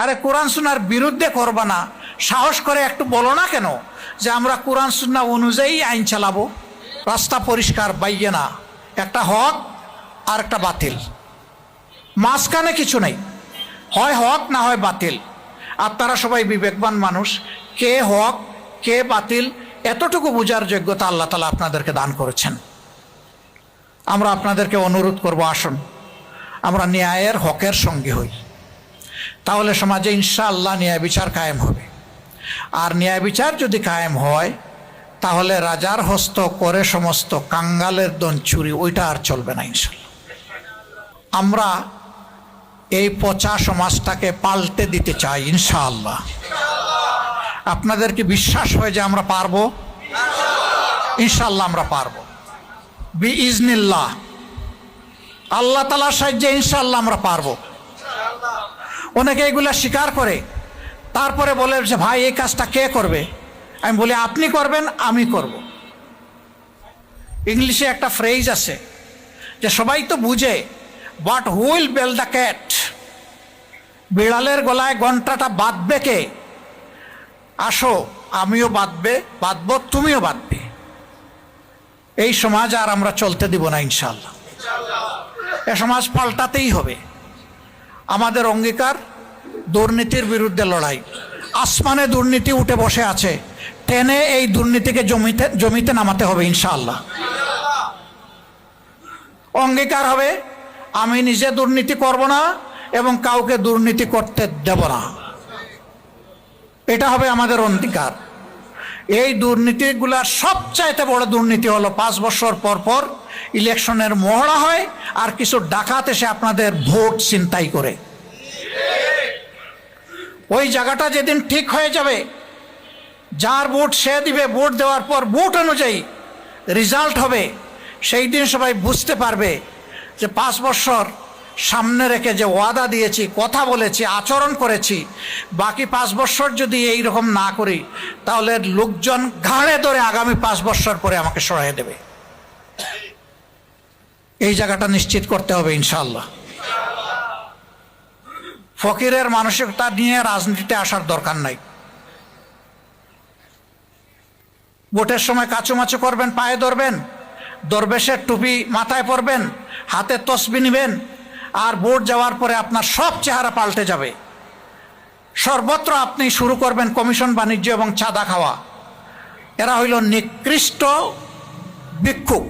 আরে কোরআন সুন্নাহর বিরুদ্ধে করবা না, সাহস করে একটু বলো না কেন যে আমরা কোরআন সুন্নাহ অনুযায়ী আইন চালাবো। রাস্তা পরিষ্কার, বাইয়ে না, একটা হক আর একটা বাতিল, মাঝখানে কিছু নেই, হয় হক না হয় বাতিল। আপনারা সবাই বিবেকবান মানুষ, কে হক কে বাতিল এতটুকু বোঝার যোগ্যতা আল্লাহ তাআলা আপনাদেরকে দান করেছেন। আমরা আপনাদেরকে অনুরোধ করব, আসুন আমরা ন্যায়ের হকের সঙ্গে হই, তাহলে সমাজে ইনশাআল্লাহ ন্যায় বিচার কায়েম হবে। আর ন্যায় বিচার যদি কায়েম হয় তাহলে রাজার হস্ত করে সমস্ত কাঙ্গালের দন চুরি, ওইটা আর চলবে না ইনশাআল্লাহ। আমরা এই পচা সমাজটাকে পাল্টে দিতে চাই ইনশাআল্লাহ। আপনাদের কি বিশ্বাস হয় যে আমরা পারবো? ইনশাআল্লাহ আমরা পারবো বিইজনিল্লাহ, আল্লাহ তাআলার সাহায্যে ইনশাআল্লাহ আমরা পারবো। অনেকে এগুলা স্বীকার করে, তারপরে বলে যে ভাই এই কাজটা কে করবে? আমি বলি আপনি করবেন, আমি করব। ইংলিশে একটা ফ্রেজ আছে যে সবাই তো বুঝে, but who will bell the cat? বিড়ালের গলায় ঘন্টাটা বাঁধবে কে? আসো আমিও বাঁধবো, তুমিও বাঁধবে। এই সমাজ আর আমরা চলতে দিব না ইনশাআল্লাহ। এ সমাজ পাল্টাতেই হবে। আমাদের অঙ্গীকার দুর্নীতির বিরুদ্ধে লড়াই। আসমানে দুর্নীতি উঠে বসে আছে, টেনে এই দুর্নীতিকে জমিতে নামাতে হবে ইনশাআল্লাহ। অঙ্গীকার হবে আমি নিজে দুর্নীতি করব না এবং কাউকে দুর্নীতি করতে দেব না, এটা হবে আমাদের অঙ্গীকার। এই দুর্নীতিগুলার সবচাইতে বড় দুর্নীতি হলো 5 বছর পর পর ইলেকশনের মহড়া হয় আর কিছু ডাকাত এসে আপনাদের ভোট ছিনতাই করে। ওই জায়গাটা যেদিন ঠিক হয়ে যাবে, যার ভোট সে দিবে, ভোট দেওয়ার পর ভোট অনুযায়ী রেজাল্ট হবে, সেই দিন সবাই বুঝতে পারবে যে 5 বছর সামনে রেখে যে ওয়াদা দিয়েছি, কথা বলেছি, আচরণ করেছি, বাকি 5 বছর যদি এই রকম না করি তাহলে লোকজন ঘাড়ে ধরে আগামী 5 বছর পরে আমাকে সরাই দেবে। এই জায়গাটা নিশ্চিত করতে হবে ইনশাআল্লাহ। ফকিরের মানসিকতা নিয়ে রাজনীতিতে আসার দরকার নাই। ভোটের সময় কাচুমাচু করবেন, পায়ে ধরবেন, দরবেশের টুপি মাথায় পরবেন, হাতে তসবি নিবেন, আর ভোট যাওয়ার পরে আপনার সব চেহারা পাল্টে যাবে। সর্বত্র আপনি শুরু করবেন কমিশন বাণিজ্য এবং চাঁদা খাওয়া। এরা হইল নিকৃষ্ট ভিক্ষুক।